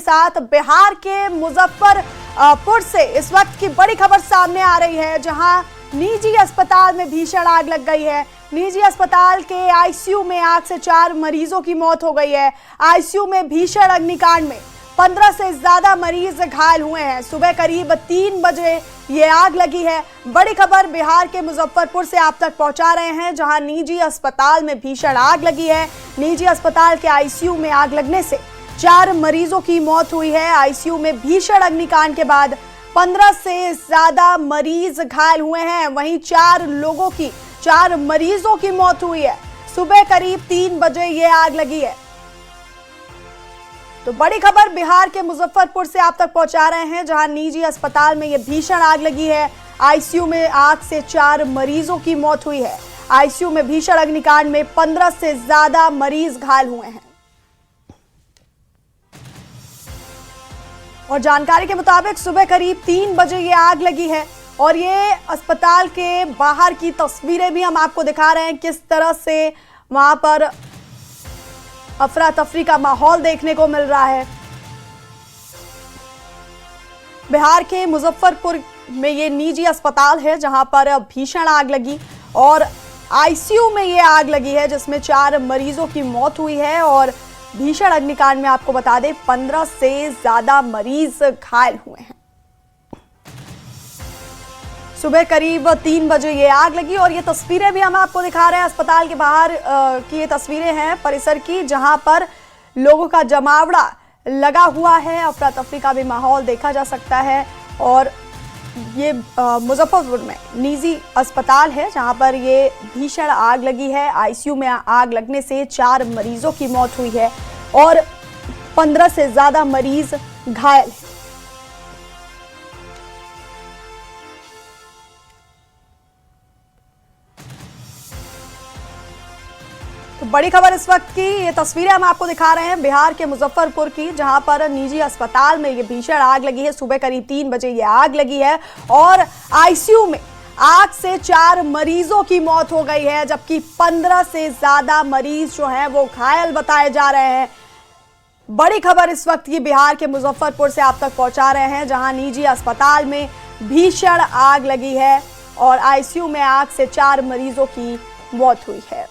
साथ बिहार के मुजफ्फरपुर से इस वक्त की बड़ी खबर सामने आ रही है, जहां निजी अस्पताल में भीषण आग लग गई है। निजी अस्पताल के आईसीयू में आग से 4 मरीजों की मौत हो गई है। आईसीयू में भीषण अग्निकांड में 15 से ज्यादा मरीज घायल हुए हैं। सुबह करीब 3 बजे ये आग लगी है। बड़ी खबर बिहार के मुजफ्फरपुर से आप तक पहुंचा रहे हैं, जहां निजी अस्पताल में भीषण आग लगी है। निजी अस्पताल के आईसीयू में आग लगने से 4 मरीजों की मौत हुई है। आईसीयू में भीषण अग्निकांड के बाद 15 से ज्यादा मरीज घायल हुए हैं। वहीं 4 मरीजों की मौत हुई है। सुबह करीब 3 बजे ये आग लगी है। तो बड़ी खबर बिहार के मुजफ्फरपुर से आप तक पहुंचा रहे हैं, जहां निजी अस्पताल में ये भीषण आग लगी है। आईसीयू में आग से 4 मरीजों की मौत हुई है। आईसीयू में भीषण अग्निकांड में 15 से ज्यादा मरीज घायल हुए हैं। और जानकारी के मुताबिक सुबह करीब 3 बजे ये आग लगी है। और ये अस्पताल के बाहर की तस्वीरें भी हम आपको दिखा रहे हैं, किस तरह से वहां पर अफरा तफरी का माहौल देखने को मिल रहा है। बिहार के मुजफ्फरपुर में ये निजी अस्पताल है, जहां पर भीषण आग लगी और आईसीयू में ये आग लगी है, जिसमें 4 मरीजों की मौत हुई है। और भीषण अग्निकांड में आपको बता दें 15 से ज्यादा मरीज घायल हुए हैं। सुबह करीब 3 बजे ये आग लगी और ये तस्वीरें भी हम आपको दिखा रहे हैं। अस्पताल के बाहर की ये तस्वीरें हैं परिसर की, जहां पर लोगों का जमावड़ा लगा हुआ है। अफरा तफरी का भी माहौल देखा जा सकता है। और ये मुजफ्फरपुर में निजी अस्पताल है, जहां पर ये भीषण आग लगी है। आईसीयू में आग लगने से 4 मरीजों की मौत हुई है और 15 से ज्यादा मरीज घायल हैं। तो बड़ी खबर इस वक्त की ये तस्वीरें हम आपको दिखा रहे हैं बिहार के मुजफ्फरपुर की, जहां पर निजी अस्पताल में ये भीषण आग लगी है। सुबह करीब 3 बजे ये आग लगी है और आईसीयू में आग से 4 मरीजों की मौत हो गई है, जबकि 15 से ज्यादा मरीज जो हैं वो घायल बताए जा रहे हैं। बड़ी खबर इस वक्त की बिहार के मुजफ्फरपुर से आप तक पहुंचा रहे हैं, जहां निजी अस्पताल में भीषण आग लगी है और आईसीयू में आग से 4 मरीजों की मौत हुई है।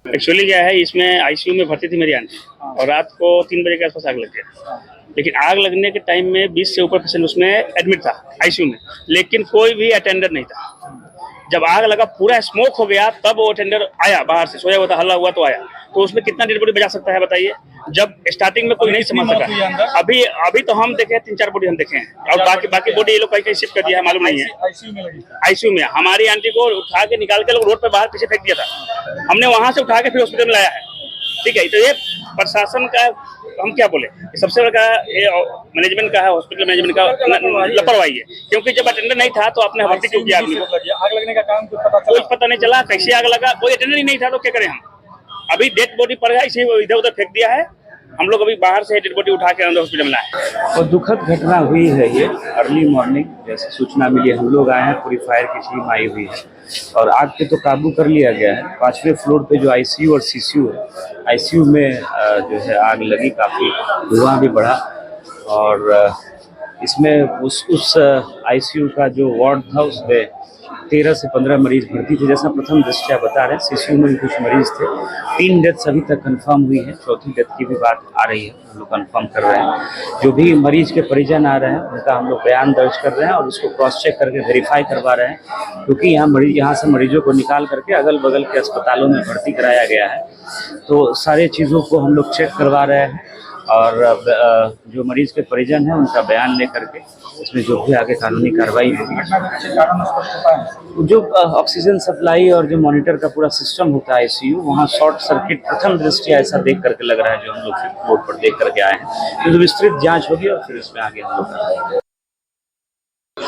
एक्चुअली क्या है, इसमें आईसीयू में भर्ती थी मेरी आंटी और रात को 3 बजे के आसपास आग लग गया। लेकिन आग लगने के टाइम में 20 से ऊपर पेशेंट उसमें एडमिट था आईसीयू में, लेकिन कोई भी अटेंडर नहीं था। जब आग लगा पूरा स्मोक हो गया, तब वो अटेंडर आया बाहर से, सोया हुआ था, हल्ला हुआ तो आया। तो उसमें कितना डेड बॉडी बचा सकता है बताइए, जब स्टार्टिंग में कोई नहीं समझ सका। अभी तो हम देखे 3-4 बॉडी हम देखे हैं और बाकी बॉडी ये लोग कहीं शिफ्ट कर दिया है, मालूम नहीं है। आईसीयू में हमारी आंटी को उठा के निकाल के लोग रोड पे बाहर पीछे फेंक दिया था। हमने वहां से उठा के फिर हॉस्पिटल में लाया है। ठीक है, तो ये प्रशासन का हम क्या बोले, सबसे बड़ा ये मैनेजमेंट का है, हॉस्पिटल मैनेजमेंट का लापरवाही है। क्योंकि जब अटेंडर नहीं था तो आपने भर्ती क्यों किया? आग लगने का काम कुछ पता नहीं चला, कैसे आग लगा, कोई अटेंडर ही नहीं था तो क्या करें हम। अभी डेड बॉडी पड़ है, इसे इधर उधर फेंक दिया है। हम लोग अभी बाहर से डेड बॉडी उठा के अंदर हॉस्पिटल में लाए। और दुखद घटना हुई है ये अर्ली मॉर्निंग, जैसे सूचना मिली हम लोग आए हैं, पूरी फायर की टीम आई हुई है और आग पे तो काबू कर लिया गया है। 5वें फ्लोर पे जो आईसीयू और सीसीयू है, आईसीयू में जो है आग लगी, काफ़ी धुआं भी बढ़ा। और इसमें उस आईसीयू का जो वार्ड था उसमें 13 से 15 मरीज भर्ती थे, जैसा प्रथम दृष्टया बता रहे हैं। सीसीयू में भी कुछ मरीज थे। 3 डेथ्स अभी तक कंफर्म हुई है, 4थी डेथ की भी बात आ रही है, हम लोग कंफर्म कर रहे हैं। जो भी मरीज के परिजन आ रहे हैं उनका हम लोग बयान दर्ज कर रहे हैं और उसको क्रॉस चेक करके वेरीफाई करवा रहे हैं, क्योंकि यहाँ से मरीजों को निकाल करके अगल बगल के अस्पतालों में भर्ती कराया गया है। तो सारे चीज़ों को हम लोग चेक करवा रहे हैं और जो मरीज के परिजन हैं उनका बयान लेकर के इसमें जो भी आगे कानूनी कार्रवाई होगी। जो ऑक्सीजन सप्लाई और जो मॉनिटर का पूरा सिस्टम होता है आईसीयू, वहाँ शॉर्ट सर्किट प्रथम दृष्टया ऐसा देख करके लग रहा है, जो हम लोग बोर्ड पर देख करके आए हैं। तो विस्तृत जांच होगी और फिर इसमें आगे हम लोग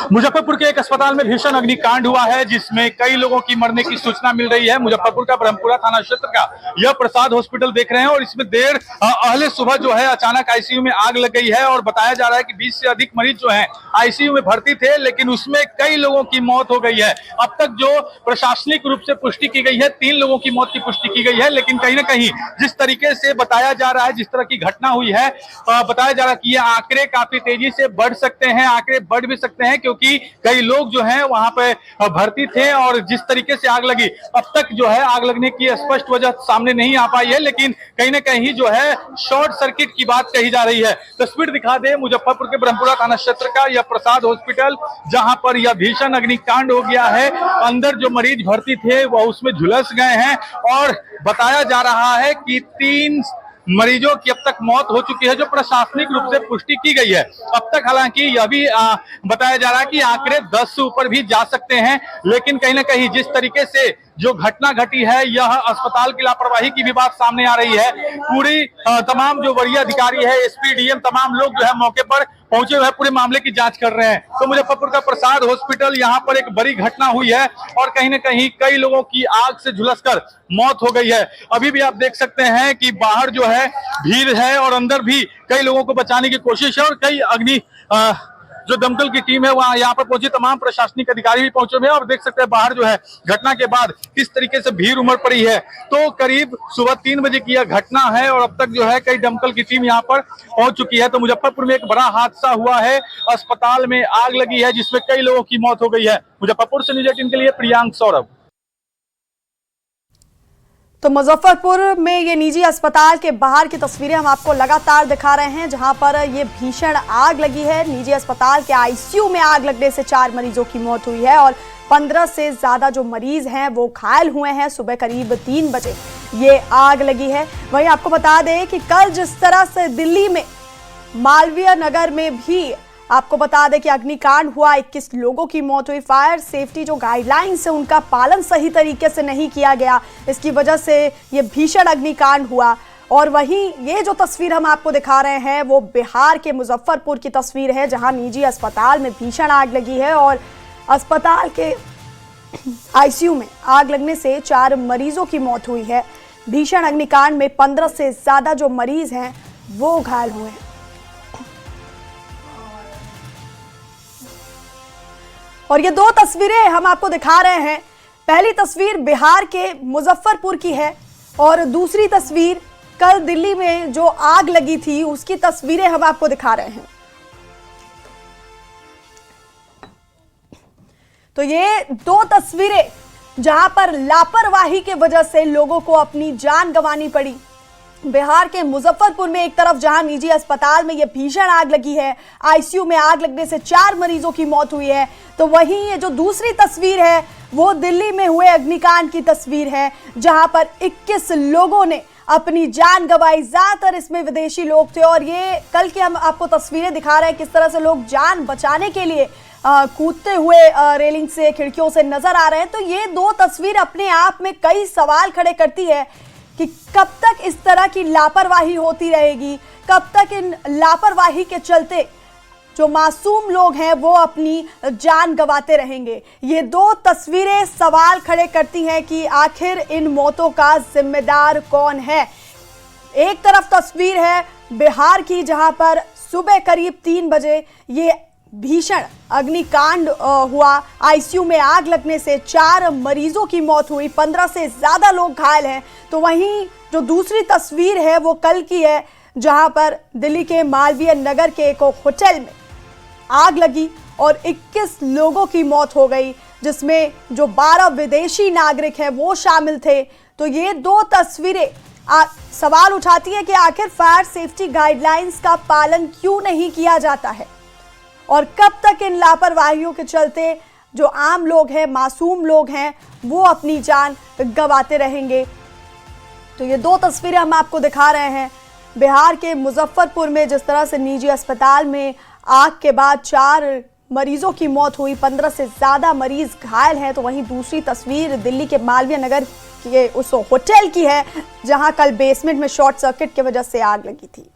मुजफ्फरपुर के एक अस्पताल में भीषण अग्निकांड हुआ है जिसमें कई लोगों की मरने की सूचना मिल रही है। मुजफ्फरपुर का ब्रह्मपुरा थाना क्षेत्र का यह प्रसाद हॉस्पिटल देख रहे हैं और इसमें देर अहले सुबह जो है अचानक आईसीयू में आग लग गई है और बताया जा रहा है कि 20 से अधिक मरीज जो हैं आईसीयू में भर्ती थे, लेकिन उसमें कई लोगों की मौत हो गई है। अब तक जो प्रशासनिक रूप से पुष्टि की गई है 3 लोगों की मौत की पुष्टि की गई है, लेकिन कहीं ना कहीं जिस तरीके से बताया जा रहा है, जिस तरह की घटना हुई है, बताया जा रहा है कि ये आंकड़े काफी तेजी से बढ़ सकते हैं, आंकड़े बढ़ भी सकते हैं क्योंकि कई लोग जो है वहां पे भर्ती थे और जिस तरीके से आग लगी, अब तक जो है आग लगने की स्पष्ट वजह सामने नहीं आ पाई है, लेकिन कहीं ना कहीं जो है शॉर्ट सर्किट की बात कही जा रही है। तस्वीर दिखा दे मुजफ्फरपुर के ब्रह्मपुरा थाना क्षेत्र का यह प्रसाद हॉस्पिटल, जहां पर यह भीषण अग्निकांड हो गया है। अंदर जो मरीज भर्ती थे वह उसमें झुलस गए हैं और बताया जा रहा है कि 3 मरीजों की अब तक मौत हो चुकी है, जो प्रशासनिक रूप से पुष्टि की गई है। अब तक हालांकि यह भी बताया जा रहा है कि आंकड़े 10 से ऊपर भी जा सकते हैं, लेकिन कहीं ना कहीं जिस तरीके से जो घटना घटी है, यह अस्पताल की लापरवाही की भी बात सामने आ रही है। पूरी तमाम जो वरीय अधिकारी है, एसपी, डीएम, तमाम लोग जो है मौके पर पहुंचे हुए पूरे मामले की जांच कर रहे हैं। तो मुजफ्फरपुर का प्रसाद हॉस्पिटल, यहाँ पर एक बड़ी घटना हुई है और कहीं ना कहीं कई लोगों की आग से झुलसकर मौत हो गई है। अभी भी आप देख सकते हैं कि बाहर जो है भीड़ है और अंदर भी कई लोगों को बचाने की कोशिश है और कई जो दमकल की टीम है वहां यहाँ पर पहुंची, तमाम प्रशासनिक अधिकारी भी पहुंचे हुए हैं और देख सकते हैं बाहर जो है घटना के बाद किस तरीके से भीड़ उमड़ पड़ी है। तो करीब सुबह 3 बजे की यह घटना है और अब तक जो है कई दमकल की टीम यहाँ पर पहुंच चुकी है। तो मुजफ्फरपुर में एक बड़ा हादसा हुआ है, अस्पताल में आग लगी है जिसमें कई लोगों की मौत हो गई है। मुजफ्फरपुर से न्यूज़ 18 के लिए प्रियांक सौरभ। तो मुजफ्फरपुर में ये निजी अस्पताल के बाहर की तस्वीरें हम आपको लगातार दिखा रहे हैं, जहां पर ये भीषण आग लगी है। निजी अस्पताल के आईसीयू में आग लगने से 4 मरीजों की मौत हुई है और 15 से ज्यादा जो मरीज हैं वो घायल हुए हैं। सुबह करीब 3 बजे ये आग लगी है। वहीं आपको बता दें कि कल जिस तरह से दिल्ली में मालवीय नगर में भी आपको बता दें कि अग्निकांड हुआ, 21 लोगों की मौत हुई। फायर सेफ्टी जो गाइडलाइंस है उनका पालन सही तरीके से नहीं किया गया, इसकी वजह से ये भीषण अग्निकांड हुआ। और वहीं ये जो तस्वीर हम आपको दिखा रहे हैं वो बिहार के मुजफ्फरपुर की तस्वीर है, जहां निजी अस्पताल में भीषण आग लगी है और अस्पताल के आईसीयू में आग लगने से 4 मरीजों की मौत हुई है। भीषण अग्निकांड में 15 से ज्यादा जो मरीज हैं वो घायल हुए हैं। और ये 2 तस्वीरें हम आपको दिखा रहे हैं। पहली तस्वीर बिहार के मुजफ्फरपुर की है और दूसरी तस्वीर कल दिल्ली में जो आग लगी थी उसकी तस्वीरें हम आपको दिखा रहे हैं। तो ये 2 तस्वीरें जहां पर लापरवाही के वजह से लोगों को अपनी जान गंवानी पड़ी। बिहार के मुजफ्फरपुर में एक तरफ जहां निजी अस्पताल में ये भीषण आग लगी है, आईसीयू में आग लगने से 4 मरीजों की मौत हुई है, तो वहीं ये जो दूसरी तस्वीर है वो दिल्ली में हुए अग्निकांड की तस्वीर है, जहां पर 21 लोगों ने अपनी जान गंवाई। ज्यादातर इसमें विदेशी लोग थे और ये कल की हम आपको तस्वीरें दिखा रहे हैं किस तरह से लोग जान बचाने के लिए कूदते हुए रेलिंग से, खिड़कियों से नजर आ रहे हैं। तो ये 2 तस्वीर अपने आप में कई सवाल खड़े करती है कि कब तक इस तरह की लापरवाही होती रहेगी, कब तक इन लापरवाही के चलते जो मासूम लोग हैं वो अपनी जान गंवाते रहेंगे। ये 2 तस्वीरें सवाल खड़े करती हैं कि आखिर इन मौतों का जिम्मेदार कौन है। एक तरफ तस्वीर है बिहार की जहां पर सुबह करीब 3 बजे ये भीषण अग्निकांड हुआ, आईसीयू में आग लगने से 4 मरीजों की मौत हुई, 15 से ज्यादा लोग घायल हैं। तो वहीं जो दूसरी तस्वीर है वो कल की है, जहां पर दिल्ली के मालवीय नगर के एक होटल में आग लगी और 21 लोगों की मौत हो गई, जिसमें जो 12 विदेशी नागरिक हैं वो शामिल थे। तो ये 2 तस्वीरें सवाल उठाती है कि आखिर फायर सेफ्टी गाइडलाइंस का पालन क्यों नहीं किया जाता है और कब तक इन लापरवाहियों के चलते जो आम लोग हैं, मासूम लोग हैं, वो अपनी जान गंवाते रहेंगे। तो ये 2 तस्वीरें हम आपको दिखा रहे हैं बिहार के मुजफ्फरपुर में, जिस तरह से निजी अस्पताल में आग के बाद 4 मरीजों की मौत हुई, 15 से ज़्यादा मरीज घायल हैं। तो वहीं दूसरी तस्वीर दिल्ली के मालवीय नगर के उस होटल की है जहां कल बेसमेंट में शॉर्ट सर्किट की वजह से आग लगी थी।